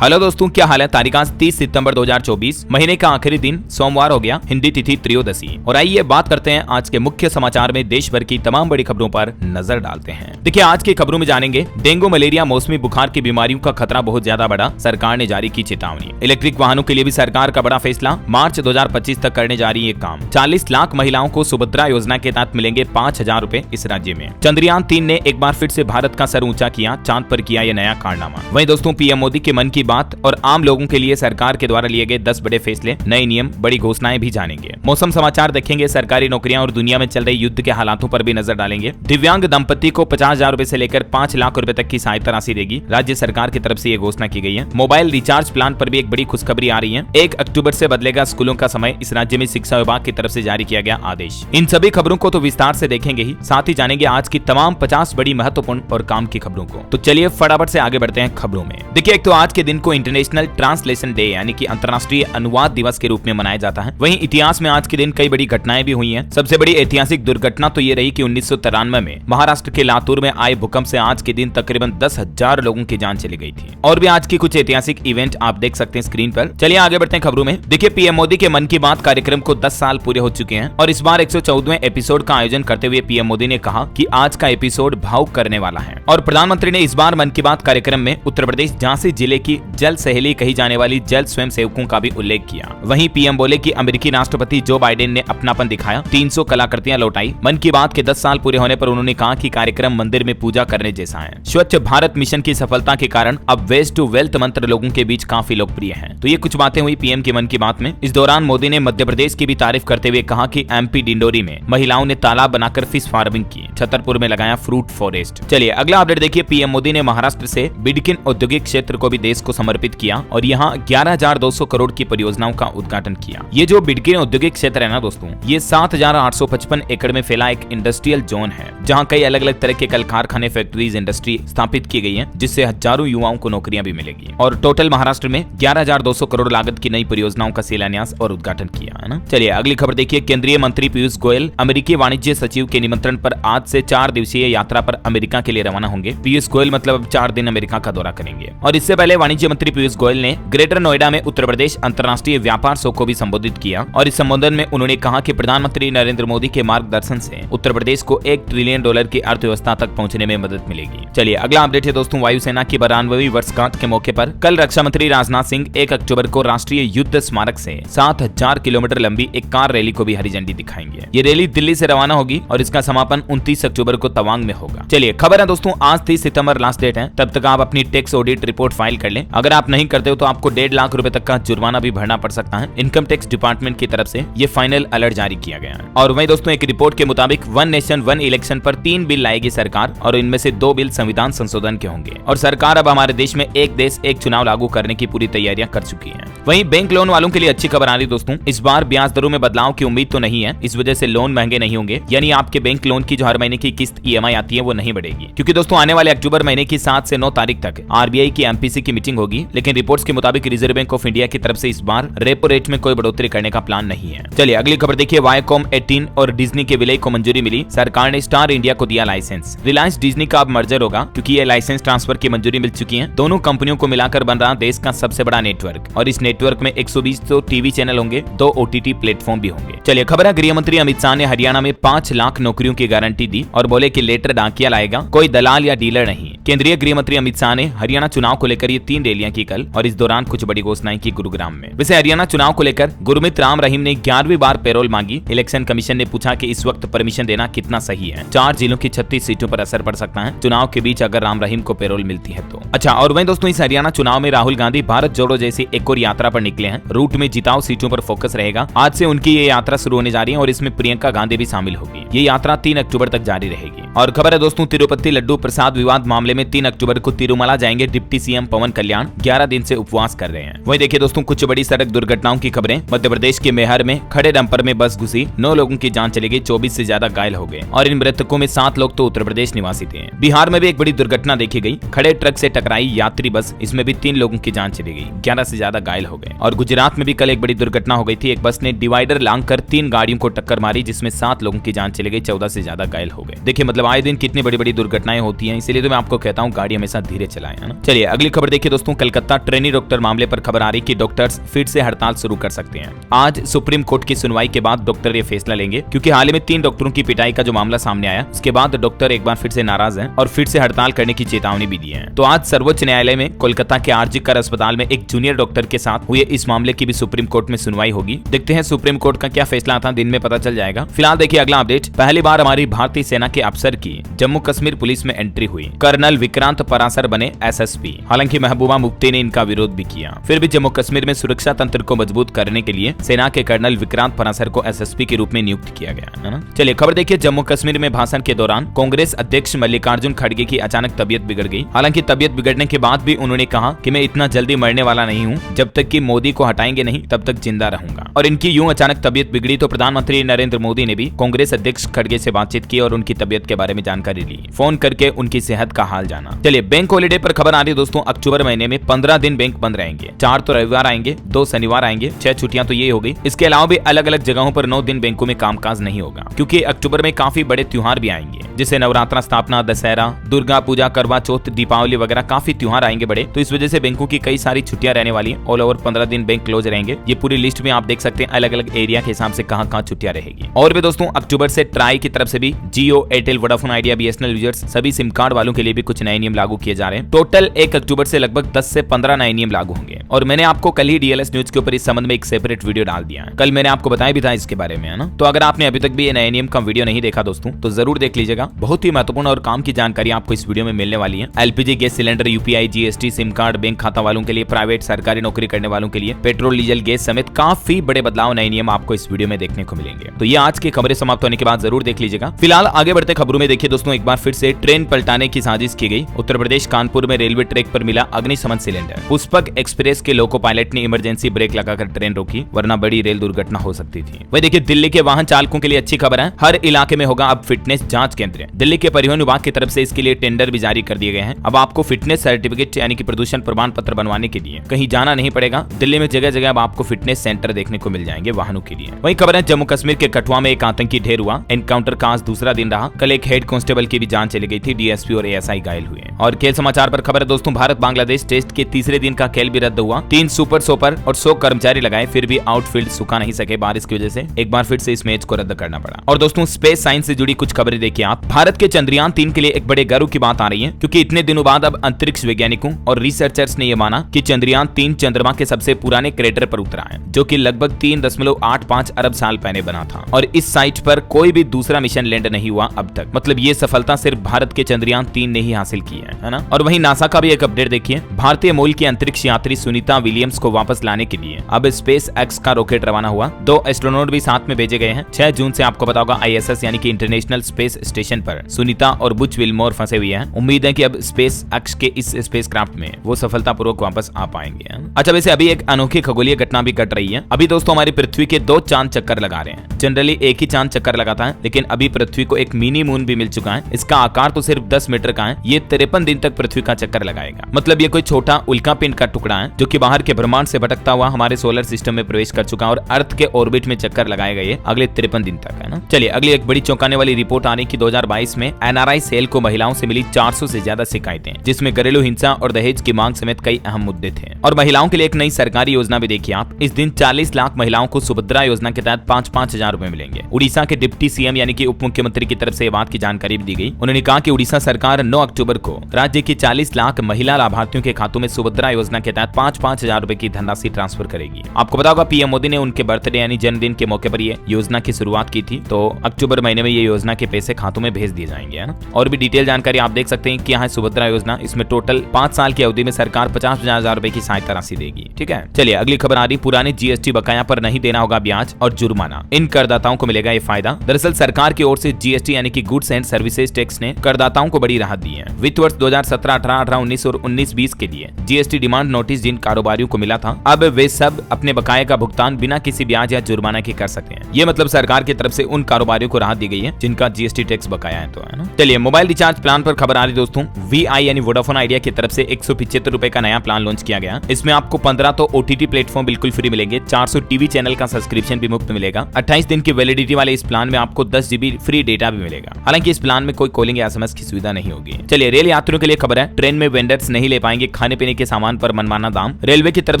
Hello दोस्तों, क्या हाल है। तारीख आज 30 सितंबर 2024, महीने का आखिरी दिन सोमवार हो गया, हिंदी तिथि त्रयोदशी। और आइए बात करते हैं आज के मुख्य समाचार में देश भर की तमाम बड़ी खबरों पर नजर डालते हैं। देखिए, आज की खबरों में जानेंगे डेंगू, मलेरिया, मौसमी बुखार की बीमारियों का खतरा बहुत ज्यादा बढ़ा, सरकार ने जारी की चेतावनी। इलेक्ट्रिक वाहनों के लिए भी सरकार का बड़ा फैसला, मार्च 2025 तक करने जा रही है काम। 40 लाख महिलाओं को सुभद्रा योजना के तहत मिलेंगे 5,000 रूपए इस राज्य में। चंद्रयान 3 ने एक बार फिर से भारत का सर ऊंचा किया, चांद पर किया यह नया कारनामा। वहीं दोस्तों, पीएम मोदी के मन की बात और आम लोगों के लिए सरकार के द्वारा लिए गए 10 बड़े फैसले, नए नियम, बड़ी घोषणाएं भी जानेंगे। मौसम समाचार देखेंगे, सरकारी नौकरियां और दुनिया में चल रहे युद्ध के हालातों पर भी नजर डालेंगे। दिव्यांग दंपति को 50,000 रूपए से लेकर 5 लाख रूपए तक की सहायता राशि देगी, राज्य सरकार की तरफ से यह घोषणा की गई है। मोबाइल रिचार्ज प्लान पर भी एक बड़ी खुशखबरी आ रही है। 1 अक्टूबर से बदलेगा स्कूलों का समय, इस राज्य में शिक्षा विभाग की तरफ से जारी किया गया आदेश। इन सभी खबरों को तो विस्तार से देखेंगे ही, साथ ही जानेंगे आज की तमाम 50 बड़ी महत्वपूर्ण और काम की खबरों को। तो चलिए फटाफट से आगे बढ़ते हैं खबरों में। देखिए, एक तो आज के दिन को इंटरनेशनल ट्रांसलेशन डे यानी कि अंतर्राष्ट्रीय अनुवाद दिवस के रूप में मनाया जाता है। वहीं इतिहास में आज के दिन कई बड़ी घटनाएं भी हुई हैं। सबसे बड़ी ऐतिहासिक दुर्घटना तो ये रही कि 1993 में महाराष्ट्र के लातूर में आए भूकंप से आज के दिन तकरीबन 10,000 लोगों की जान चली गई थी। और भी आज की कुछ ऐतिहासिक इवेंट आप देख सकते हैं स्क्रीन पर। चलिए आगे बढ़ते हैं खबरों में। देखिए, पीएम मोदी के मन की बात कार्यक्रम को 10 साल पूरे हो चुके हैं और इस बार 114वें एपिसोड का आयोजन करते हुए पीएम मोदी ने कहा कि आज का एपिसोड भावुक करने वाला है। और प्रधानमंत्री ने इस बार मन की बात कार्यक्रम में उत्तर प्रदेश झांसी जिले की जल सहेली कही जाने वाली जल स्वयं सेवकों का भी उल्लेख किया। वहीं पीएम बोले कि अमेरिकी राष्ट्रपति जो बाइडेन ने अपनापन दिखाया, 300 कलाकृतियां लौटाई। मन की बात के 10 साल पूरे होने पर उन्होंने कहा कि कार्यक्रम मंदिर में पूजा करने जैसा है। स्वच्छ भारत मिशन की सफलता के कारण अब वेस्ट टू वेल्थ मंत्र लोगों के बीच काफी लोकप्रिय है। तो ये कुछ बातें हुई पीएम की मन की बात में। इस दौरान मोदी ने मध्य प्रदेश की भी तारीफ करते हुए कहा कि एमपी डिंडोरी में महिलाओं ने तालाब बनाकर फिश फार्मिंग की, छतरपुर में लगाया फ्रूट फॉरेस्ट। चलिए अगला अपडेट देखिए। पीएम मोदी ने महाराष्ट्र से बिडकिन औद्योगिक क्षेत्र को भी देश को समर्पित किया और यहाँ 11,200 करोड़ की परियोजनाओं का उद्घाटन किया। ये जो बिडकिन औद्योगिक क्षेत्र है ना दोस्तों, ये 7,855 एकड़ में फैला एक इंडस्ट्रियल जोन है, जहाँ कई अलग अलग तरह के कल कारखाने, फैक्ट्रीज, इंडस्ट्री स्थापित की गई है, जिससे हजारों युवाओं को नौकरियां भी मिलेगी। और टोटल महाराष्ट्र में 11,200 करोड़ लागत की नई परियोजनाओं का शिलान्यास और उद्घाटन किया है ना। चलिए अगली खबर देखिए। केंद्रीय मंत्री पीयूष गोयल अमेरिकी वाणिज्य सचिव के निमंत्रण पर आज से 4 दिवसीय यात्रा पर अमेरिका के लिए रवाना होंगे। पीयूष गोयल मतलब 4 दिन अमेरिका का दौरा करेंगे। और इससे पहले वाणिज्य मंत्री पीयूष गोयल ने ग्रेटर नोएडा में उत्तर प्रदेश अंतर्राष्ट्रीय व्यापार शो को भी संबोधित किया और इस संबोधन में उन्होंने कहा कि प्रधानमंत्री नरेंद्र मोदी के मार्गदर्शन से उत्तर प्रदेश को $1 ट्रिलियन की अर्थव्यवस्था तक पहुंचने में मदद मिलेगी। चलिए अगला अपडेट है दोस्तों। वायुसेना की 92वीं वर्षगांठ के मौके पर कल रक्षा मंत्री राजनाथ सिंह 1 अक्टूबर को राष्ट्रीय युद्ध स्मारक से 7,000 किलोमीटर लंबी एक कार रैली को भी हरी झंडी दिखाएंगे। ये रैली दिल्ली से रवाना होगी और इसका समापन 29 अक्टूबर को तवांग में होगा। चलिए खबर है दोस्तों, आज 30 सितंबर लास्ट डेट है, तब तक आप अपनी टैक्स ऑडिट रिपोर्ट फाइल कर लें। अगर आप नहीं करते हो तो आपको 1.5 लाख रुपए तक का जुर्माना भी भरना पड़ सकता है। इनकम टैक्स डिपार्टमेंट की तरफ से ये फाइनल अलर्ट जारी किया गया है। और वहीं दोस्तों, एक रिपोर्ट के मुताबिक वन नेशन वन इलेक्शन पर 3 बिल लाएगी सरकार और इनमें से 2 बिल संविधान संशोधन के होंगे। और सरकार अब हमारे देश में एक देश एक चुनाव लागू करने की पूरी तैयारियां कर चुकी है। वहीं बैंक लोन वालों के लिए अच्छी खबर आ रही दोस्तों, इस बार ब्याज दरों में बदलाव की उम्मीद तो नहीं है, इस वजह से लोन महंगे नहीं होंगे। यानी आपके बैंक लोन की जो हर महीने की किस्त EMI आती है वो नहीं बढ़ेगी, क्योंकि दोस्तों आने वाले अक्टूबर महीने की 7 से 9 तारीख तक RBI की MPC की मीटिंग होगी। लेकिन रिपोर्ट्स के मुताबिक रिजर्व बैंक ऑफ इंडिया की तरफ से इस बार रेपो रेट में कोई बढ़ोतरी करने का प्लान नहीं है। चलिए अगली खबर देखिए। वायाकॉम 18 और डिज्नी के विलय को मंजूरी मिली, सरकार ने स्टार इंडिया को दिया लाइसेंस। रिलायंस डिज्नी का अब मर्जर होगा, क्योंकि ये लाइसेंस ट्रांसफर की मंजूरी मिल चुकी है। दोनों कंपनियों को मिलाकर बन रहा देश का सबसे बड़ा नेटवर्क और इस नेटवर्क में 120 तो टीवी चैनल होंगे, 2 OTT प्लेटफॉर्म भी होंगे। चलिए खबर है, गृह मंत्री अमित शाह ने हरियाणा में 5 लाख नौकरियों की गारंटी दी और बोले कि लेटर डाकिया लाएगा, कोई दलाल या डीलर नहीं। केंद्रीय गृह मंत्री अमित शाह ने हरियाणा चुनाव को लेकर ये 3 रैलियां की कल और इस दौरान कुछ बड़ी घोषणाएं की गुरुग्राम में। वैसे हरियाणा चुनाव को लेकर गुरमीत राम रहीम ने 11वीं बार पैरोल मांगी। इलेक्शन कमीशन ने पूछा कि इस वक्त परमिशन देना कितना सही है। 4 जिलों की 36 सीटों पर असर पड़ सकता है चुनाव के बीच अगर राम रहीम को पैरोल मिलती है तो। अच्छा, और वहीं दोस्तों इस हरियाणा चुनाव में राहुल गांधी भारत जोड़ो जैसी एक और यात्रा पर निकले हैं। रूट में जिताओ सीटों पर फोकस रहेगा। आज से उनकी ये यात्रा शुरू होने जा रही है और इसमें प्रियंका गांधी भी शामिल होगी। ये यात्रा 3 अक्टूबर तक जारी रहेगी। और खबर है दोस्तों, तिरुपति लड्डू प्रसाद विवाद मामले में 3 अक्टूबर को तिरुमला जाएंगे डिप्टी सीएम पवन कल्याण, 11 दिन से उपवास कर रहे हैं। वहीं देखिए दोस्तों, कुछ बड़ी सड़क दुर्घटनाओं की खबरें। मध्य प्रदेश के मेहर में खड़े डंपर में बस घुसी, 9 लोगों की जान चली गई, 24 से ज्यादा घायल हो गए और इन मृतकों में 7 लोग तो उत्तर प्रदेश निवासी थे। बिहार में भी एक बड़ी दुर्घटना देखी गई, खड़े ट्रक से टकराई यात्री बस, इसमें भी 3 लोगों की जान चली गई, 11 से ज्यादा घायल हो गए। और गुजरात में भी कल एक बड़ी दुर्घटना हो गई थी, एक बस ने डिवाइडर लांघकर 3 गाड़ियों को टक्कर मारी, जिसमें 7 लोगों की जान चली गई, 14 से ज्यादा घायल हो गए। देखिए मतलब आए दिन कितनी बड़ी बड़ी दुर्घटनाएं होती हैं, इसीलिए तो मैं आपको कहता हूँ गाड़ी हमेशा धीरे चलाएं, है ना। चलिए अगली खबर देखिए दोस्तों, दोस्तों कलकत्ता ट्रेनी डॉक्टर मामले पर खबर आ रही कि डॉक्टर्स फिर से हड़ताल शुरू कर सकते हैं। आज सुप्रीम कोर्ट की सुनवाई के बाद डॉक्टर ये फैसला लेंगे, क्योंकि हाल ही में 3 डॉक्टरों की पिटाई का जो मामला सामने आया उसके बाद डॉक्टर एक बार फिर से नाराज हैं और फिर से हड़ताल करने की चेतावनी भी दी है। तो आज सर्वोच्च न्यायालय में कोलकाता के आरजी कर अस्पताल में एक जूनियर डॉक्टर के साथ हुए इस मामले की भी सुप्रीम कोर्ट में सुनवाई होगी। देखते हैं सुप्रीम कोर्ट का क्या फैसला आता है, दिन में पता चल जाएगा। फिलहाल देखिए अगला अपडेट। पहली बार हमारी भारतीय सेना के अफसर की जम्मू कश्मीर पुलिस में एंट्री हुई। कर्नल विक्रांत परासर बने एसएसपी। हालांकि महबूबा मुफ्ती ने इनका विरोध भी किया, फिर भी जम्मू कश्मीर में सुरक्षा तंत्र को मजबूत करने के लिए सेना के कर्नल विक्रांत परासर को एसएसपी के रूप में नियुक्त किया गया है ना। चलिए खबर देखिए। जम्मू कश्मीर में भाषण के दौरान कांग्रेस अध्यक्ष मल्लिकार्जुन खड़गे की अचानक तबीयत बिगड़ गई। हालांकि तबीयत बिगड़ने के बाद भी उन्होंने कहा कि मैं इतना जल्दी मरने वाला नहीं हूं, जब तक कि मोदी को हटाएंगे नहीं तब तक जिंदा रहूंगा। और इनकी यूं अचानक तबीयत बिगड़ी तो प्रधानमंत्री नरेंद्र मोदी ने भी कांग्रेस अध्यक्ष खड़गे से बातचीत की और उनकी तबीयत के बारे में जानकारी ली, फोन करके उनकी सेहत का हाल जाना। चलिए बैंक हॉलिडे पर खबर आ रही है दोस्तों। अक्टूबर महीने में 15 दिन बैंक बंद रहेंगे। 4 तो रविवार आएंगे, 2 शनिवार आएंगे, 6 छुट्टियां तो ये हो गई। इसके अलावा भी अलग अलग जगहों पर 9 दिन बैंकों में कामकाज नहीं होगा, क्योंकि अक्टूबर में काफी बड़े त्योहार भी आएंगे, जैसे नवरात्रा, स्थापना, दशहरा, दुर्गा पूजा, करवा चौथ, दीपावली वगैरह काफी त्योहार आएंगे बड़े। तो इस वजह से बैंकों की कई सारी छुट्टियां रहने वाली हैं। ऑल ओवर 15 दिन बैंक क्लोज रहेंगे। ये पूरी लिस्ट में आप देख सकते हैं अलग अलग एरिया के हिसाब से कहां छुट्टियां रहेगी। और भी दोस्तों अक्टूबर से ट्राई की तरफ से भी Jio, Airtel, Vodafone Idea, BSNL users सभी सिम कार्ड वालों के लिए भी कुछ नए नियम लागू किए जा रहे हैं। टोटल 1 अक्टूबर से लगभग 10 से 15 नए नियम लागू होंगे। और मैंने आपको कल ही डीएलएस न्यूज के ऊपर इस संबंध में एक सेपरेट वीडियो डाल दिया है। कल मैंने आपको बताया भी था इसके बारे में, है ना। तो अगर आपने अभी तक भी ये नए नियम का वीडियो नहीं देखा दोस्तों तो जरूर देख लीजिएगा। बहुत ही महत्वपूर्ण और काम की जानकारी आपको इस वीडियो में मिलने वाली है। LPG gas cylinder, UPI, GST, SIM card, bank खाता वालों के लिए, प्राइवेट सरकारी नौकरी करने वालों के लिए, पेट्रोल, डीजल, गैस समेत काफी बड़े बदलाव, नए नियम आपको इस वीडियो में देखने को मिलेंगे। तो ये आज की खबरें समाप्त होने के बाद जरूर देख लीजिएगा। फिलहाल आगे बढ़ते खबरों में देखिए दोस्तों, एक बार फिर से ट्रेन पलटाने की साजिश की गई। उत्तर प्रदेश कानपुर में रेलवे ट्रैक पर मिला अग्निशमन सिलेंडर। पुष्पक एक्सप्रेस के लोको पायलट ने इमरजेंसी ब्रेक लगाकर ट्रेन रोकी, वरना बड़ी रेल दुर्घटना हो सकती थी। वही देखिए दिल्ली के वाहन चालकों के लिए अच्छी खबर है। हर इलाके में होगा अब फिटनेस जांच केंद्र। दिल्ली के परिवहन विभाग की तरफ से इसके लिए टेंडर भी जारी कर दिए गए हैं। अब आपको फिटनेस सर्टिफिकेट यानी कि प्रदूषण प्रमाण पत्र बनवाने के लिए कहीं जाना नहीं पड़ेगा। दिल्ली में जगह जगह अब आपको फिटनेस सेंटर देखने को मिल जाएंगे वाहनों के लिए। वही खबर है जम्मू कश्मीर के कठुआ में एक आतंकी ढेर हुआ। एनकाउंटर का आज दूसरा दिन रहा। कल एक हेड कांस्टेबल की भी जान चली गई थी। डीएसपी और एएसआई घायल हुए। और खेल समाचार पर खबर है दोस्तों, भारत बांग्लादेश टेस्ट के तीसरे दिन का खेल भी रद्द हुआ। 3 सुपर सोपर और 100 कर्मचारी लगाए, फिर भी आउटफील्ड सूखा नहीं सके बारिश की वजह से। एक बार फिर से इस मैच को रद्द करना पड़ा। और दोस्तों स्पेस साइंस से जुड़ी कुछ खबरें देखिए आप। भारत के चंद्रयान 3 के लिए एक बड़े गर्व की बात आ रही है, क्योंकि इतने दिनों बाद अब अंतरिक्ष वैज्ञानिकों और रिसर्चर्स ने यह माना कि चंद्रयान 3 चंद्रमा के सबसे पुराने क्रेटर पर उतरा है, जो कि लगभग 3.85 अरब साल पहले बना था। और इस साइट पर कोई भी दूसरा मिशन लैंड नहीं हुआ अब तक। मतलब ये सफलता सिर्फ भारत के चंद्रयान 3 ने ही हासिल की है ना। और वहीं नासा का भी एक अपडेट देखिए। भारतीय मूल की अंतरिक्ष यात्री सुनीता विलियम्स को वापस लाने के लिए अब स्पेस एक्स का रॉकेट रवाना हुआ। 2 एस्ट्रोनॉट भी साथ में भेजे गए हैं। 6 जून से आपको पता होगा ISS यानी कि इंटरनेशनल स्पेस स्टेशन पर सुनीता और बुच विल्मोर फंसे हुए हैं। उम्मीद है कि अब स्पेस एक्स के इस स्पेसक्राफ्ट में वो सफलतापूर्वक वापस आ पाएंगे। अच्छा वैसे अभी एक अनोखी खगोलीय घटना भी घट रही है। अभी दोस्तों हमारी पृथ्वी के 2 चांद चक्कर लगा रहे हैं। जनरली एक ही चांद चक्कर लगाता है, लेकिन अभी पृथ्वी को एक मिनी मून भी मिल चुका है। इसका आकार तो सिर्फ 10 मीटर का है। ये 53 दिन तक पृथ्वी का चक्कर लगाएगा। मतलब ये कोई छोटा उल्का पिंड का टुकड़ा है, जो कि बाहर के ब्रह्मांड से भटकता हुआ हमारे सोलर सिस्टम में प्रवेश कर चुका है और अर्थ के ऑर्बिट में चक्कर लगाएगा ये अगले 53 दिन तक, है ना। चलिए अगली एक बड़ी चौंकाने वाली रिपोर्ट आ रही कि 2022 में NRI सेल को महिलाओं से मिली 400 से ज्यादा शिकायतें, जिसमें घरेलू हिंसा और दहेज की मांग समेत कई अहम मुद्दे थे। और महिलाओं के लिए एक नई सरकारी योजना भी देखिए आप। इस दिन 40 लाख महिलाओं को सुभद्रा योजना के तहत 5-5 हजार रुपए मिलेंगे। उड़ीसा के डिप्टी सीएम यानी कि उप मुख्यमंत्री की तरफ से ये बात की जानकारी भी दी गई। उन्होंने कहा कि उड़ीसा सरकार 9 अक्टूबर को राज्य की 40 लाख महिला लाभार्थियों के खातों में सुभद्रा योजना के तहत 5-5 हजार रुपए की धनराशि ट्रांसफर करेगी। आपको पता होगा पीएम मोदी ने उनके बर्थडे यानी जन्मदिन के मौके पर ये योजना की शुरुआत की थी। तो अक्टूबर महीने में ये योजना के पैसे खातों में भेज दिए जाएंगे, है ना। और भी डिटेल जानकारी आप देख सकते हैं कि यहाँ सुभद्रा योजना, इसमें टोटल 5 साल की अवधि में सरकार 50-50 हजार रुपए की सहायता राशि देगी। ठीक है, चलिए अगली खबर आ रही। पुराने जीएसटी बकाया पर नहीं देना होगा ब्याज और जुर्माना, इन करदाताओं को मिलेगा ये फायदा। दरअसल सरकार की ओर से जीएसटी यानी कि गुड्स एंड सर्विसेज टैक्स ने करदाताओं को बड़ी राहत दी है। वित्त वर्ष 2017-18, 18-19 और 19-20 के लिए जीएसटी डिमांड नोटिस जिनका कारोबारियों को मिला था, अब वे सब अपने बकाये का भुगतान बिना किसी ब्याज या जुर्माना के कर सकते हैं। ये मतलब सरकार की तरफ से उन कारोबारियों को राहत दी गई है जिनका जीएसटी टैक्स बकाया है, तो है ना। चलिए मोबाइल रिचार्ज प्लान पर खबर आ रही दोस्तों। VI यानी वोडाफोन आइडिया की तरफ से 175 रुपए का नया प्लान लॉन्च किया गया। इसमें आपको 15 तो OTT प्लेटफॉर्म बिल्कुल फ्री मिलेंगे, 400 टीवी चैनल का सब्सक्रिप्शन भी मुफ्त मिलेगा। 28 दिन की वैलिडिटी वाले इस प्लान में आपको 10 GB फ्री डेटा भी मिलेगा। हालांकि इस प्लान में कोई कॉलिंग या SMS की सुविधा नहीं होगी। चलिए रेल यात्रियों के लिए खबर है, ट्रेन में वेंडर्स नहीं ले पाएंगे खाने पीने के सामान पर मनमाना दाम। रेलवे की तरफ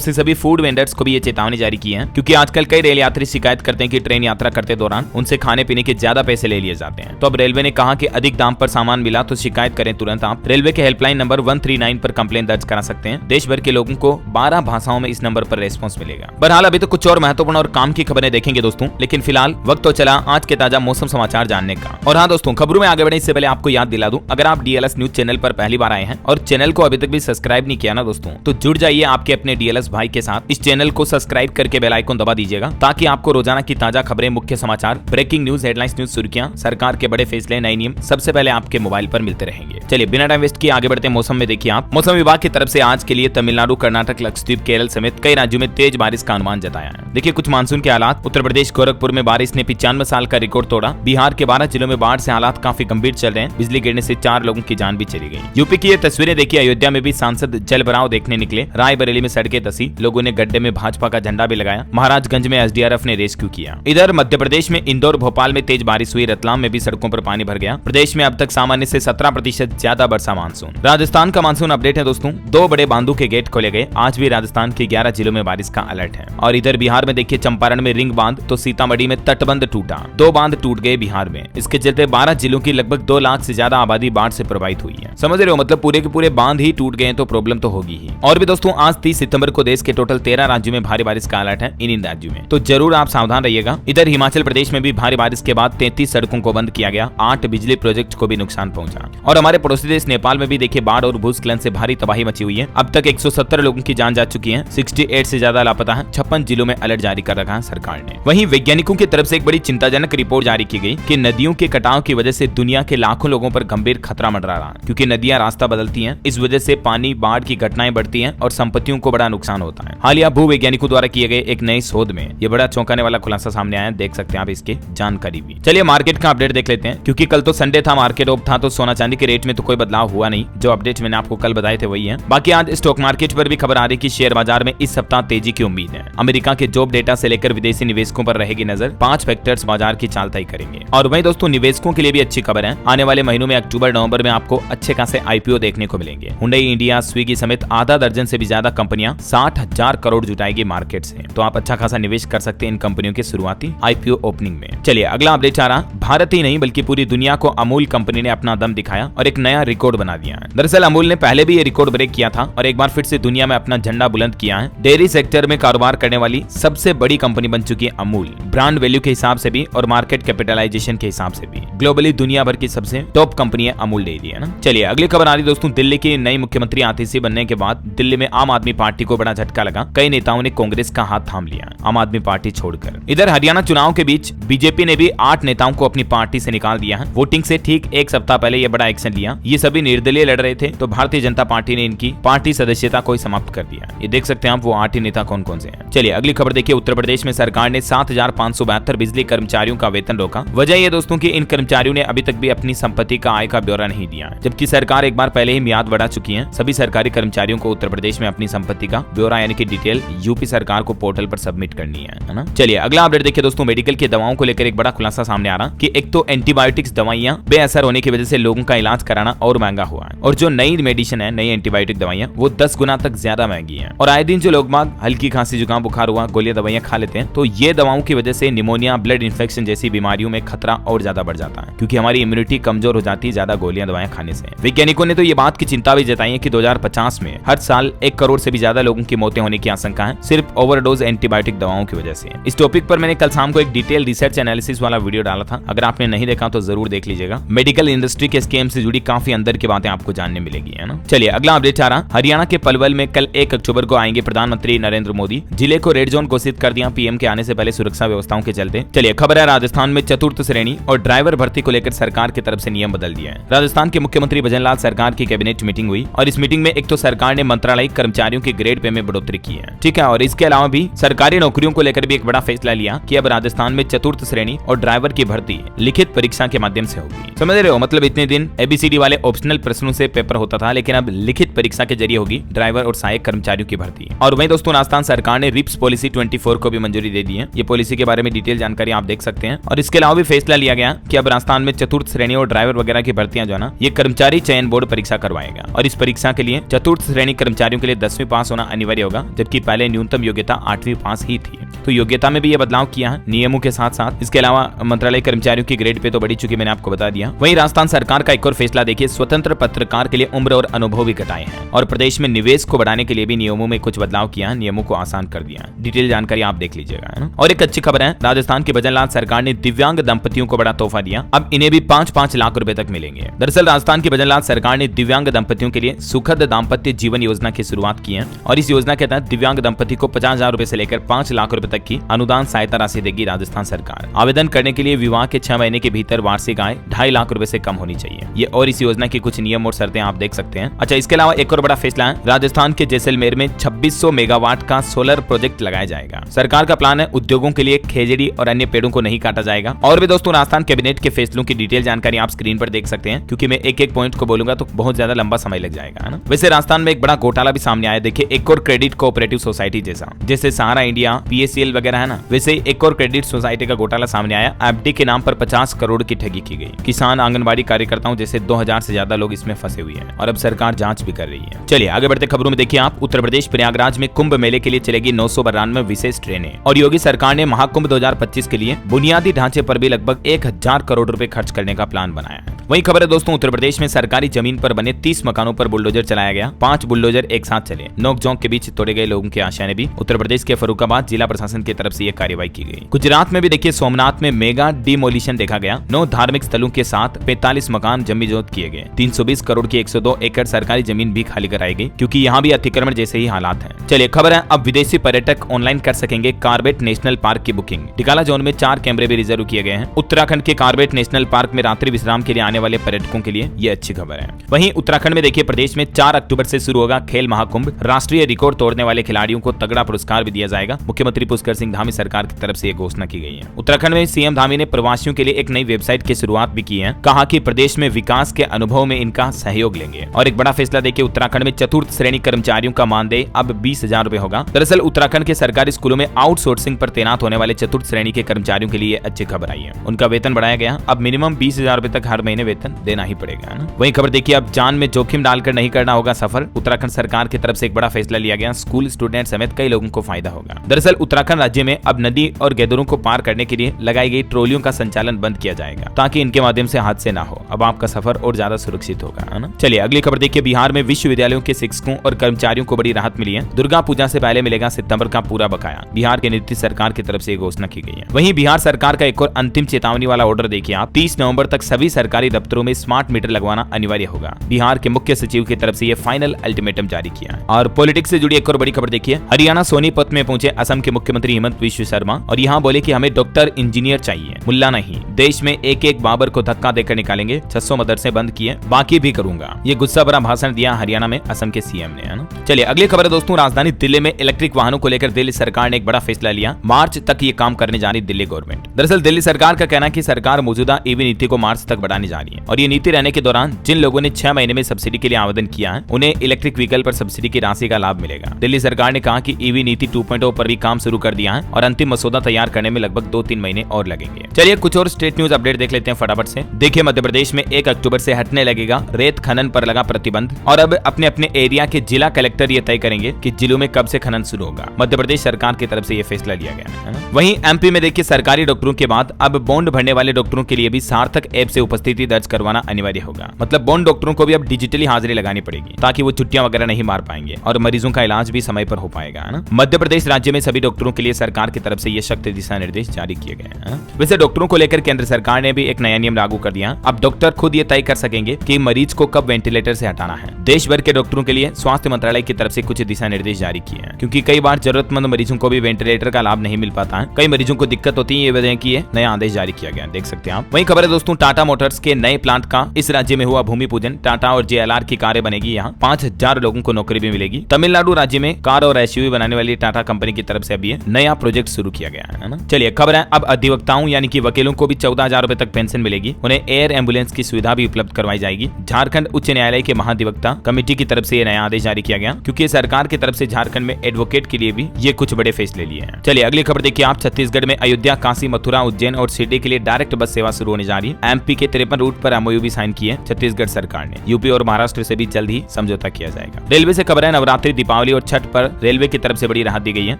से सभी फूड वेंडर्स को भी ये चेतावनी जारी की है, क्योंकि आजकल कई रेल यात्री शिकायत करते हैं कि ट्रेन यात्रा करते दौरान उनसे खाने पीने के ज्यादा पैसे ले लिए जाते हैं। तो अब रेलवे ने कहा कि अधिक दाम पर सामान मिला तो शिकायत करें तुरंत। आप रेलवे के हेल्पलाइन नंबर 139 पर कंप्लेंट दर्ज करा सकते हैं। देश भर के लोगों को 12 भाषाओं में इस नंबर पर रेस्पॉन्स मिलेगा। बहरहाल अभी तो कुछ और महत्वपूर्ण और काम की खबरें देखेंगे दोस्तों, लेकिन फिलहाल वक्त तो चला आज के ताजा मौसम समाचार जानने का। और हाँ दोस्तों, खबरों में आगे बढ़ने से पहले आपको याद दिला दूं, अगर आप DLS न्यूज चैनल पर पहली बार आए हैं और चैनल को अभी तक भी सब्सक्राइब नहीं किया ना दोस्तों, तो जुड़ जाइए आपके अपने DLS भाई के साथ। इस चैनल को सब्सक्राइब करके बेल आइकन दबा दीजिएगा, ताकि आपको रोजाना की ताजा खबरें, मुख्य समाचार, ब्रेकिंग न्यूज, हेडलाइंस न्यूज, सुर्खियां, सरकार के बड़े फैसले, नए नियम सबसे पहले आपके मोबाइल पर मिलते रहेंगे। चलिए बिना टाइम वेस्ट किए आगे बढ़ते हैं। मौसम में देखिए आप, मौसम विभाग की तरफ से आज के लिए तमिलनाडु, कर्नाटक, लक्षद्वीप, केरल समेत कई राज्यों में तेज बारिश का अनुमान जताया है। देखिए कुछ मानसून के हालात। उत्तर प्रदेश गोरखपुर में बारिश ने 95 साल का रिकॉर्ड तोड़ा। बिहार के 12 जिलों में बाढ़ से हालात काफी गंभीर चल रहे हैं। बिजली गिरने से 4 लोगों की जान भी चली गई। यूपी की ये तस्वीरें देखिए, अयोध्या में भी सांसद जल भराव देखने निकले। रायबरेली में सड़कें धंसी, लोगों ने गड्ढे में भाजपा का झंडा भी लगाया। महाराजगंज में SDRF ने रेस्क्यू किया। इधर मध्य प्रदेश में इंदौर, भोपाल में तेज बारिश हुई। रतलाम में भी सड़कों पर पानी भर गया। प्रदेश में अब तक सामान्य से 17% ज्यादा बरसा मानसून। राजस्थान का मानसून अपडेट है दोस्तों, 2 बड़े बांधों के गेट खोले गए। आज भी राजस्थान के 11 जिलों में बारिश का अलर्ट है। और इधर बिहार में देखिए, चंपारण में रिंग बांध तो सीतामढ़ी में तटबंध टूटा। 2 बांध टूट गए बिहार में। इसके चलते 12 जिलों की लगभग 2 लाख से ज्यादा आबादी बाढ़ से प्रभावित हुई है। समझ रहे हो, मतलब पूरे के पूरे बांध ही टूट गए तो प्रॉब्लम तो होगी ही। और भी दोस्तों, आज 30 सितंबर को देश के टोटल 13 राज्यों में भारी बारिश का अलर्ट है। इन राज्यों में तो जरूर आप सावधान रहिएगा। इधर हिमाचल प्रदेश में भी भारी बारिश के बाद 33 सड़कों को बंद किया गया। 8 बिजली प्रोजेक्ट को भी नुकसान पहुंचा। और हमारे पड़ोसी देश नेपाल में भी देखिए, बाढ़ और भूस्खलन से भारी तबाही मची हुई है। अब तक 170 लोगों की जान जा चुकी है। 68 से ज्यादा लापता है। 56 जिलों में अलर्ट जारी कर रखा है सरकार ने। वहीं वैज्ञानिकों की तरफ से एक बड़ी चिंताजनक रिपोर्ट जारी की गई कि नदियों के कटाव की वजह से दुनिया के लाखों लोगों पर गंभीर खतरा मंडरा रहा है, क्योंकि नदियां रास्ता बदलती हैं। इस वजह से पानी, बाढ़ की घटनाएं बढ़ती हैं और संपत्तियों को बड़ा नुकसान होता है। हालिया भूवैज्ञानिकों द्वारा किए गए एक नए शोध में ये बड़ा चौंकाने वाला खुलासा सामने आया। देख सकते हैं आप इसकी जानकारी भी। चलिए मार्केट का अपडेट देख लेते हैं, क्योंकि कल तो संडे था, मार्केट ऑफ था, तो सोना चांदी के रेट में तो कोई बदलाव हुआ नहीं। जो अपडेट मैंने आपको कल बताए थे वही है। बाकी आज स्टॉक मार्केट पर भी खबर आ रही कि शेयर बाजार में इस सप्ताह तेजी की उम्मीद है। अमेरिका के जॉब डेटा से लेकर विदेशी निवेशकों पर रहेगी नजर। 5 फैक्टर्स बाजार की चाल तय करेंगे। और वहीं दोस्तों, निवेशकों के लिए भी अच्छी खबर है। आने वाले महीनों में अक्टूबर नवंबर में आपको अच्छे खासे IPO देखने को मिलेंगे। हुंडई इंडिया, स्विगी समेत आधा दर्जन से भी ज्यादा कंपनियां 60,000 करोड़ जुटाएगी मार्केट से। तो आप अच्छा खासा निवेश कर सकते हैं इन कंपनियों के शुरुआती IPO ओपनिंग में। चलिए अगला अपडेट आ रहा, भारत ही नहीं बल्कि पूरी दुनिया को अमूल कंपनी ने अपना दम दिखाया और एक नया रिकॉर्ड बना दिया है। दरअसल अमूल ने पहले भी ये रिकॉर्ड ब्रेक किया था और एक बार फिर से दुनिया में अपना झंडा बुलंद किया है। डेयरी सेक्टर में कारोबार करने वाली सबसे बड़ी कंपनी बन चुकी है अमूल। ब्रांड वैल्यू के हिसाब से भी और मार्केट कैपिटलाइजेशन के हिसाब से भी ग्लोबली दुनिया भर की सबसे टॉप कंपनी है अमूल डेयरी, है ना। चलिए अगली खबर आ रही दोस्तों, दिल्ली की नई मुख्यमंत्री आतिशी बनने के बाद दिल्ली में आम आदमी पार्टी को बड़ा झटका लगा। कई नेताओं ने कांग्रेस का हाथ थाम लिया आम आदमी पार्टी छोड़कर। इधर हरियाणा चुनाव के बीच बीजेपी ने भी 8 नेताओं को अपनी पार्टी से निकाल दिया है। वोटिंग से ठीक एक सप्ताह पहले ये बड़ा एक्शन लिया। ये सभी निर्दलीय लड़ रहे थे, तो भारतीय जनता पार्टी ने इनकी पार्टी सदस्यता को समाप्त कर दिया। ये देख सकते हैं आप वो 8 ही नेता कौन कौन से हैं। चलिए अगली खबर देखिए, उत्तर प्रदेश में सरकार ने 7,572 बिजली कर्मचारियों का वेतन रोका। वजह ये दोस्तों की इन कर्मचारियों ने अभी तक भी अपनी संपत्ति का आय का ब्यौरा नहीं दिया, जबकि सरकार एक बार पहले ही मियाद बढ़ा चुकी है। सभी सरकारी कर्मचारियों को उत्तर प्रदेश में अपनी संपत्ति का ब्यौरा यानी कि डिटेल यूपी सरकार को पोर्टल पर सबमिट करनी है ना। चलिए अगला अपडेट देखिए दोस्तों, मेडिकल की दवाओं को लेकर एक बड़ा खुलासा सामने आ रहा कि एक तो एंटीबायोटिक्स दवाइयां बेअसर होने की वजह से लोगों का इलाज कराना और महंगा हुआ है, और जो नई मेडिसिन है, नई एंटीबायोटिक दवाइयां, वो 10 गुना तक ज्यादा महंगी है। और आए दिन जो लोग बाग हल्की खांसी, जुकाम, बुखार हुआ, गोलियां दवाइयां खा लेते हैं, तो ये दवाओं की वजह से निमोनिया, ब्लड इन्फेक्शन जैसी बीमारियों में खतरा और ज्यादा बढ़ जाता है, क्योंकि हमारी इम्यूनिटी कमजोर हो जाती है ज्यादा गोलियां दवाइयां खाने से। वैज्ञानिकों ने तो ये बात की चिंता भी जताई है कि 2050 में हर साल 1 करोड़ से भी ज्यादा लोगों की मौतें होने की आशंका है, सिर्फ ओवरडोज एंटीबायोटिक दवाओं की वजह से। इस टॉपिक पर मैंने कल शाम को एक डिटेल रिसर्च एनालिसिस वाला वीडियो डाला था, अगर आपने नहीं देखा तो जरूर देख लीजिएगा। मेडिकल इंडस्ट्री के स्कैम से जुड़ी काफी अंदर की बातें आपको जानने मिलेगी, है ना। चलिए अगला अपडेट आ रहा, हरियाणा के पलवल में कल 1 अक्टूबर को आएंगे प्रधानमंत्री नरेंद्र मोदी। जिले को रेड जोन घोषित कर दिया पीएम के आने से पहले सुरक्षा व्यवस्थाओं के चलते। चलिए खबर है, राजस्थान में चतुर्थ श्रेणी और ड्राइवर भर्ती को लेकर सरकार की तरफ से नियम बदल दिया है। राजस्थान के मुख्यमंत्री भजन लाल सरकार की कैबिनेट मीटिंग हुई और इस मीटिंग में एक तो सरकार ने मंत्रालयिक कर्मचारियों कर्मचारियों के ग्रेड पे में बढ़ोतरी की है। ठीक है, और इसके अलावा भी सरकारी नौकरियों को लेकर भी एक बड़ा फैसला लिया कि अब राजस्थान में चतुर्थ श्रेणी और ड्राइवर की भर्ती लिखित परीक्षा के माध्यम से होगी। समझ रहे हो, मतलब इतने दिन ABCD वाले ऑप्शनल प्रश्नों से पेपर होता था, लेकिन अब लिखित परीक्षा के जरिए होगी ड्राइवर और सहायक कर्मचारियों की भर्ती। और वहीं दोस्तों राजस्थान सरकार ने रिप्स पॉलिसी 24 को भी मंजूरी दे दी है। ये पॉलिसी के बारे में डिटेल जानकारी आप देख सकते हैं। और इसके अलावा भी फैसला लिया गया कि अब राजस्थान में चतुर्थ श्रेणी और ड्राइवर वगैरह की भर्तियां जो है ना, ये कर्मचारी चयन बोर्ड परीक्षा करवाएगा। और इस परीक्षा के लिए चतुर्थ श्रेणी कर्मचारियों के लिए 10वीं पास होना अनिवार्य होगा, जबकि पहले न्यूनतम योग्यता 8वीं पास ही थी। तो योग्यता में भी ये बदलाव किया है नियमों के साथ साथ। इसके अलावा मंत्रालय कर्मचारियों की ग्रेड पे तो बढ़ी चुकी, मैंने आपको बता दिया। वहीं राजस्थान सरकार का एक और फैसला देखिए, स्वतंत्र पत्रकार के लिए उम्र और अनुभव भी घटाए हैं और प्रदेश में निवेश को बढ़ाने के लिए भी नियमों में कुछ बदलाव किया है, नियमों को आसान कर दिया है। डिटेल जानकारी आप देख लीजिएगा, है ना। और एक अच्छी खबर है, राजस्थान की भजनलाल सरकार ने दिव्यांग दंपतियों को बड़ा तोहफा दिया। अब इन्हें भी 5-5 लाख रुपए तक मिलेंगे। दरअसल राजस्थान की भजनलाल सरकार ने दिव्यांग दंपतियों के लिए सुखद दाम्पत्य जीवन योजना की शुरुआत की है। और इस योजना के तहत दिव्यांग दंपति को 50,000 रुपए से लेकर 5 लाख रुपए तक की अनुदान सहायता राशि देगी राजस्थान सरकार। आवेदन करने के लिए विवाह के 6 महीने के भीतर वार्षिक आय 2.5 लाख रुपए से कम होनी चाहिए। ये और इस योजना की कुछ नियम और शर्तें आप देख सकते हैं। अच्छा, इसके अलावा एक और बड़ा फैसला है, राजस्थान के जैसलमेर में 2600 मेगावाट का सोलर प्रोजेक्ट लगाया जाएगा। सरकार का प्लान है उद्योगों के लिए खेजड़ी और अन्य पेड़ों को नहीं काटा जाएगा। और भी दोस्तों राजस्थान कैबिनेट के फैसलों की डिटेल जानकारी आप स्क्रीन पर देख सकते हैं, क्योंकि मैं एक एक पॉइंट को बोलूंगा तो बहुत ज्यादा लंबा समय लग जाएगा, है ना। वैसे राजस्थान में एक बड़ा घोटाला भी सामने आया। देखिए, एक और क्रेडिट कोऑपरेटिव सोसाइटी जैसे सहारा इंडिया, PACL वगैरह है ना, वैसे एक और क्रेडिट सोसाइटी का घोटाला सामने आया। FD के नाम पर 50 करोड़ की ठगी की गई। किसान, आंगनबाड़ी कार्यकर्ताओं जैसे 2000 से ज्यादा लोग इसमें फंसे हुए हैं और अब सरकार जांच भी कर रही है। चलिए आगे बढ़ते खबरों में देखिए आप, उत्तर प्रदेश प्रयागराज में कुंभ मेले के लिए चलेगी 992 विशेष ट्रेनें। और योगी सरकार ने महाकुंभ 2025 के लिए बुनियादी ढांचे पर भी लगभग 1000 करोड़ रुपए खर्च करने का प्लान बनाया है। वहीं खबर है दोस्तों, उत्तर प्रदेश में सरकारी जमीन पर बने 30 मकानों पर बुलडोजर चलाया गया। 5 बुलडोजर एक साथ चले। नोक-झोंक के बीच तोड़े गए लोगों की आशाएं भी। उत्तर प्रदेश के फर्रुखाबाद जिला प्रशासन की तरफ से यह कार्रवाई की गई। गुजरात में भी देखिए, सोमनाथ में मेगा डिमोलिशन देखा गया। 9 धार्मिक स्थलों के साथ 45 मकान जमीजोत किए गए। 320 करोड़ की 102 एकड़ सरकारी जमीन भी खाली कराई गई, क्योंकि यहाँ भी अतिक्रमण जैसे ही हालात हैं। चलिए खबर है, अब विदेशी पर्यटक ऑनलाइन कर सकेंगे कार्बेट नेशनल पार्क की बुकिंग। टिकाला जोन में 4 कैमरे भी रिजर्व किए गए हैं। उत्तराखंड के कार्बेट नेशनल पार्क में रात्रि विश्राम के लिए आने वाले पर्यटकों के लिए ये अच्छी खबर है। वहीं उत्तराखंड में देखिए, प्रदेश में 4 अक्टूबर से शुरू होगा खेल महाकुंभ। राष्ट्रीय रिकॉर्ड तोड़ने वाले खिलाड़ियों को तगड़ा पुरस्कार भी दिया जाएगा। मुख्यमंत्री पुष्कर सिंह धामी सरकार की तरफ से यह घोषणा की गई है। उत्तराखंड में CM धामी ने प्रवासियों के लिए एक नई वेबसाइट की शुरुआत भी की है। कहा कि प्रदेश में विकास के अनुभव में इनका सहयोग लेंगे। और एक बड़ा फैसला देखिए, उत्तराखंड में चतुर्थ श्रेणी कर्मचारियों का मानदेय अब 20,000 रुपए होगा। दरअसल उत्तराखंड के सरकारी स्कूलों में आउटसोर्सिंग पर तैनात होने वाले चतुर्थ श्रेणी के कर्मचारियों के लिए अच्छी खबर आई है। उनका वेतन बढ़ाया गया। अब मिनिमम 20,000 रुपए तक हर महीने वेतन देना ही पड़ेगा, है ना। वहीं खबर देखिए, अब जान में जोखिम डालकर नहीं करना होगा सफर। उत्तराखंड सरकार की तरफ से एक बड़ा फैसला लिया गया। स्कूल स्टूडेंट समेत कई लोगों को फायदा होगा। दरअसल उत्तराखंड राज्य में अब नदी और गेदरों को पार करने के लिए लगाई गई ट्रोलियों का संचालन बंद किया जाएगा, ताकि इनके माध्यम से हादसे ना हो। अब आपका सफर और ज्यादा सुरक्षित होगा, है ना। चलिए अगली खबर देखिए, बिहार में विश्वविद्यालयों के शिक्षकों और कर्मचारियों को बड़ी राहत मिली है। दुर्गा पूजा से पहले मिलेगा सितंबर का पूरा बकाया। बिहार के नीतीश सरकार की तरफ से घोषणा की गई है। वहीं बिहार सरकार का एक और अंतिम चेतावनी वाला ऑर्डर देखिए आप, 30 नवंबर तक सभी सरकारी दफ्तरों में स्मार्ट मीटर लगवाना अनिवार्य होगा। बिहार के मुख्य सचिव की तरफ से ये फाइनल अल्टीमेटम जारी किया है। और पॉलिटिक्स से जुड़ी एक और बड़ी खबर देखिए, हरियाणा सोनीपत में पहुंचे असम के मुख्यमंत्री हेमंत विश्व शर्मा और यहाँ बोले कि हमें डॉक्टर इंजीनियर चाहिए, मुल्ला नहीं। देश में एक एक बाबर को धक्का देकर निकालेंगे। 600 मदरसे बंद किए, बाकी भी करूंगा। ये गुस्सा भरा भाषण दिया हरियाणा में असम के CM ने, है ना। चलिए अगली खबर है दोस्तों, राजधानी दिल्ली में इलेक्ट्रिक वाहनों को लेकर दिल्ली सरकार ने एक बड़ा फैसला लिया। मार्च तक ये काम करने जा रही दिल्ली गवर्नमेंट। दरअसल दिल्ली सरकार का कहना है कि सरकार मौजूदा EV नीति को मार्च तक बढ़ाने जा रही है और ये नीति रहने के दौरान जिन लोगों ने 6 महीने में सब्सिडी के लिए आवेदन किया है, उन्हें इलेक्ट्रिक व्हीकल पर सब्सिडी की राशि का लाभ मिलेगा। दिल्ली सरकार ने कहा कि EV नीति 2.0 पर भी काम शुरू कर दिया है और अंतिम मसौदा तैयार करने में लगभग 2-3 महीने और लगेंगे। चलिए कुछ और स्टेट न्यूज अपडेट देख लेते हैं फटाफट से। देखिए, मध्य प्रदेश में 1 अक्टूबर से हटने लगेगा रेत खनन पर लगा प्रतिबंध और अब अपने अपने एरिया के जिला कलेक्टर ये तय करेंगे कि जिलों में कब से खनन शुरू होगा। मध्य प्रदेश सरकार की तरफ से ये फैसला लिया गया है। वहीं MP में देखिए, सरकारी डॉक्टरों के बाद अब बॉन्ड भरने वाले डॉक्टरों के लिए भी सार्थक ऐप से उपस्थिति दर्ज करवाना अनिवार्य होगा। मतलब बॉन्ड डॉक्टरों को भी अब डिजिटली हाजिरी लगानी पड़ेगी, ताकि वो छुट्टियां वगैरह नहीं मार पाएंगे और मरीजों का इलाज भी समय पर हो पाएगा, है ना। मध्य प्रदेश राज्य में सभी डॉक्टरों के लिए सरकार की तरफ से ये सख्त दिशा निर्देश जारी किए गए हैं। वैसे डॉक्टरों को लेकर केंद्र सरकार ने भी एक नया नियम लागू कर दिया। अब डॉक्टर खुद ये तय कर सकेंगे कि मरीज को कब वेंटिलेटर से हटाना है। देश भर के डॉक्टरों के लिए स्वास्थ्य मंत्रालय की तरफ से कुछ दिशा निर्देश जारी किए हैं, क्योंकि कई बार जरूरतमंद मरीजों को भी वेंटिलेटर का लाभ नहीं मिल पाता है। कई मरीजों को दिक्कत होती है, ये वजह की है नया आदेश जारी किया गया, देख सकते हैं आप। वहीं खबर है दोस्तों, टाटा मोटर्स के नए प्लांट का इस राज्य में हुआ भूमि पूजन। टाटा और JLR की कारें बनेगी यहाँ। 5000 लोगों को नौकरी भी मिलेगी। तमिलनाडु राज्य में कार और एसयूवी बनाने वाली टाटा कंपनी की तरफ से अभी नया प्रोजेक्ट शुरू किया गया है ना। चलिए खबर है, अब अधिवक्ताओं यानी कि वकीलों को भी 14,000 रुपए तक पेंशन मिलेगी। उन्हें एयर एम्बुलेंस की सुविधा भी उपलब्ध करवाई जाएगी। झारखंड उच्च न्यायालय के महाधिवक्ता कमेटी की तरफ से यह नया आदेश जारी किया गया, क्योंकि सरकार की तरफ से झारखंड में एडवोकेट के लिए भी ये कुछ बड़े फैसले लिए हैं। चलिए अगली खबर देखिए आप, छत्तीसगढ़ में अयोध्या, काशी, मथुरा, उज्जैन और शिरडी के लिए डायरेक्ट बस सेवा शुरू होने जा रही है। एमपी के 53 रूट पर एमओयू भी साइन किए छत्तीसगढ़ सरकार ने। यूपी और महाराष्ट्र से भी जल्द ही समझौता किया जाएगा। रेलवे से खबर है, नवरात्रि, दीपावली और छठ पर रेलवे की तरफ से बड़ी राहत दी गई है।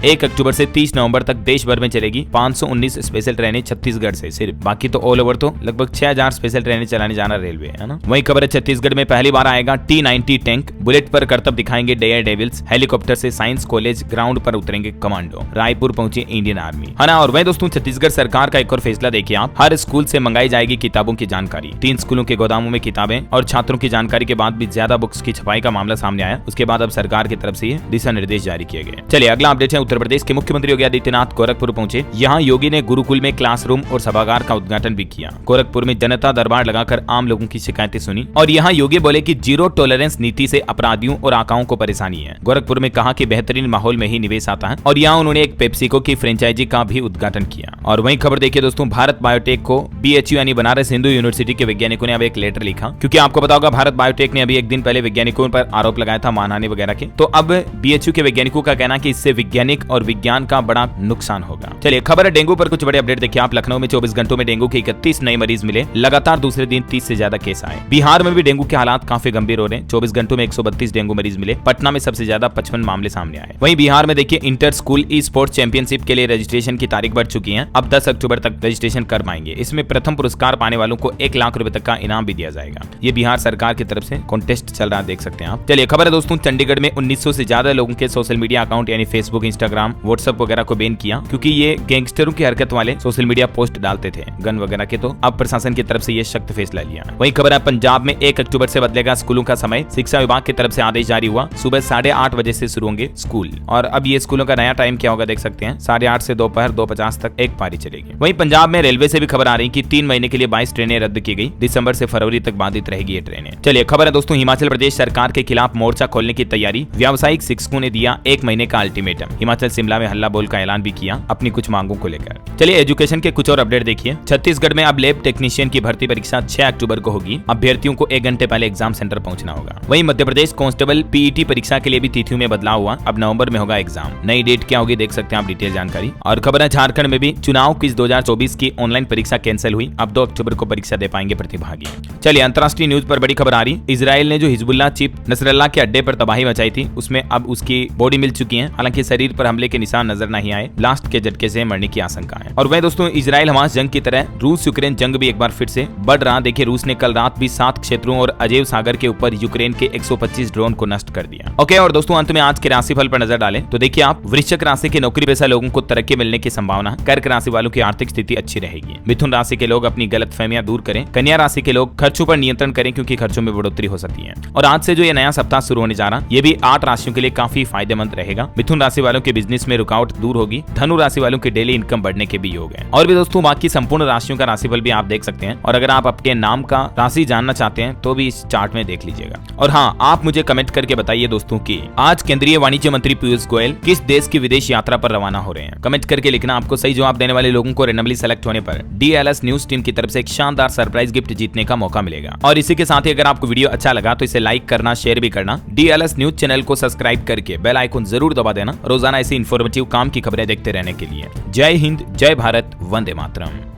1 अक्टूबर से 30 नवंबर तक देश भर में चलेगी 519 स्पेशल ट्रेनें छत्तीसगढ़ से सिर्फ, बाकी तो ऑल ओवर तो लगभग 6000 स्पेशल ट्रेनें चलाने जाना रेलवे है ना। वही खबर है, छत्तीसगढ़ में पहली बार आएगा T-90 टैंक। बुलेट पर करतब दिखाएंगे डेयर डेविल्स। हेलीकॉप्टर से साइंस कॉलेज ग्राउंड पर उतरेंगे कमांडो। रायपुर पहुंची इंडियन आर्मी है ना। और वही दोस्तों छत्तीसगढ़ सरकार का एक और फैसला देखिए आप, हर स्कूल से मंगाई जाएगी किताबों की जानकारी। 3 स्कूलों के गोदामों में किताबें और छात्रों की जानकारी के बाद भी ज्यादा बुक्स की छपाई का मामला सामने आया। उसके बाद अब सरकार की तरफ से ये दिशा निर्देश जारी किए गए। चलिए अगला अपडेट है, उत्तर प्रदेश के मुख्यमंत्री योगी आदित्यनाथ गोरखपुर पहुंचे। यहाँ योगी ने गुरुकुल में क्लासरूम और सभागार का उद्घाटन भी किया। गोरखपुर में जनता दरबार लगाकर आम लोगों की शिकायतें सुनी और यहाँ योगी बोले कि जीरो टॉलरेंस नीति से अपराधियों और आकाओं को परेशानी है। गोरखपुर में कहा कि बेहतरीन माहौल में ही निवेश आता है और यहाँ उन्होंने एक पेप्सिको की फ्रेंचाइजी का भी उद्घाटन किया। और वहीं खबर देखिए दोस्तों, भारत बायोटेक को BHU यानी बनारस हिंदू यूनिवर्सिटी के वैज्ञानिकों ने अब एक लेटर लिखा, क्योंकि आपको पता होगा भारत बायोटेक ने अभी एक दिन पहले वैज्ञानिकों पर आरोप लगाया था मानहानि वगैरह के। तो अब BHU के वैज्ञानिकों का कहना कि इससे वैज्ञानिक और विज्ञान का बड़ा नुकसान होगा। चलिए खबर है डेंगू पर कुछ बड़े अपडेट देखिए आप। लखनऊ में 24 घंटों में डेंगू के 31 नए मरीज मिले। लगातार दूसरे दिन 30 से ज्यादा केस आए। बिहार में भी डेंगू के हालात काफी गंभीर हो रहे हैं। 24 घंटों में 132 डेंगू मरीज मिले। पटना में सबसे ज्यादा 55 मामले सामने आए। वहीं बिहार में देखिए inter school e sports championship के लिए रजिस्ट्रेशन की तारीख बढ़ चुकी है। अब 10 अक्टूबर तक रजिस्ट्रेशन कर पाएंगे। इसमें प्रथम पुरस्कार पाने वालों को 1 लाख रुपए तक का इनाम भी दिया जाएगा। ये बिहार सरकार की तरफ से कॉन्टेस्ट चल रहा है, देख सकते हैं आप। चलिए खबर है दोस्तों, चंडीगढ़ में 1900 से ज्यादा लोगों के सोशल मीडिया अकाउंट यानी फेसबुक, इंस्टाग्राम, व्हाट्सएप वगैरह को बैन किया, क्योंकि ये गैंगस्टरों की हरकत वाले सोशल मीडिया पोस्ट डालते थे गन वगैरह के। तो अब प्रशासन की तरफ से ये सख्त फैसला लिया। वही खबर है, पंजाब में 1 अक्टूबर से बदलेगा स्कूलों का समय। शिक्षा विभाग की तरफ से आदेश जारी हुआ। सुबह 8:30 बजे से शुरू होंगे स्कूल। और अब ये स्कूलों का नया टाइम क्या होगा देख सकते हैं, 8:30 से दोपहर 2:50 तक एक पारी चलेगी। वहीं पंजाब में रेलवे से भी खबर आ रही कि 3 महीने के लिए 22 ट्रेनें रद्द की गई। दिसंबर से फरवरी तक बाधित रहेगी ये ट्रेनें। चलिए खबर है दोस्तों, हिमाचल प्रदेश सरकार के खिलाफ मोर्चा खोलने की तैयारी। व्यावसायिक शिक्षकों ने दिया 1 महीने का अल्टीमेटम। हिमाचल शिमला में हल्ला बोल का ऐलान भी किया अपनी कुछ मांगों को लेकर। चलिए एजुकेशन के कुछ और अपडेट देखिए। छत्तीसगढ़ में अब लैब टेक्नीशियन की भर्ती परीक्षा 6 अक्टूबर को होगी। अभ्यर्थियों को 1 घंटे पहले एग्जाम सेंटर पहुंचना होगा। वहीं मध्य प्रदेश कांस्टेबल PET परीक्षा के लिए भी तिथियों में बदलाव हुआ। अब नवंबर में होगा एग्जाम। नई डेट क्या होगी देख सकते हैं आप डिटेल जानकारी। और खबर है, झारखंड में भी चुनाव क्विज 2024 की ऑनलाइन परीक्षा कैंसिल हुई। अब 2 अक्टूबर को परीक्षा दे पाएंगे प्रतिभागी। चलिए अंतर्राष्ट्रीय न्यूज पर बड़ी खबर आ रही। इजराइल ने जो हिजबुल्लाह चीफ नसरल्लाह के अड्डे पर तबाही मचाई थी, उसमें अब उसकी बॉडी मिल चुकी है। हालांकि शरीर पर हमले के निशान नजर नहीं आए। ब्लास्ट के झटके से मरने की आशंका है। और वह दोस्तों, इजराइल हमास जंग की तरह रूस यूक्रेन जंग भी एक बार फिर से बढ़ रहा। देखिए रूस ने कल रात भी 7 क्षेत्रों और अजेव सागर के ऊपर यूक्रेन के 125 ड्रोन को नष्ट कर दिया। ओके, और दोस्तों अंत में आज के राशिफल पर नजर डालें तो देखिए आप, वृश्चिक राशि के नौकरी पेशा लोगों को तरक्की मिलने की संभावना। कर्क राशि वालों की आर्थिक स्थिति अच्छी रहेगी। मिथुन राशि के लोग अपनी गलतफहमियां दूर करें। कन्या राशि के लोग खर्चों पर नियंत्रण करें, क्योंकि खर्चों में बढ़ोतरी हो सकती है। और आज से जो ये नया सप्ताह शुरू होने जा रहा, ये भी 8 राशियों के लिए काफी फायदेमंद रहेगा। मिथुन राशि वालों के बिजनेस में रुकावट दूर होगी। धनु राशि वालों की डेली इनकम बढ़ने के भी योग है। और भी दोस्तों बाकी संपूर्ण राशियों का राशिफल भी आप देख सकते हैं। और अगर आप अपने नाम का राशि जानना चाहते हैं तो भी इस चार्ट में देख लीजिएगा। और हाँ, आप मुझे कमेंट करके बताइए दोस्तों कि आज केंद्रीय वाणिज्य मंत्री पीयूष गोयल किस देश की विदेश यात्रा पर रवाना हो रहे हैं। कमेंट करके लिखना। आपको सही जवाब देने वाले लोगों को रैंडमली सेलेक्ट होने पर DLS न्यूज टीम की तरफ से एक शानदार सरप्राइज गिफ्ट जीतने का मौका मिलेगा। और इसी के साथ ही अगर आपको वीडियो अच्छा लगा तो इसे लाइक करना, शेयर भी करना। DLS न्यूज चैनल को सब्सक्राइब करके बेल आइकन जरूर दबा देना, रोजाना ऐसी इन्फॉर्मेटिव काम की खबरें देखते रहने के लिए। जय हिंद, जय भारत, वंदे मातरम।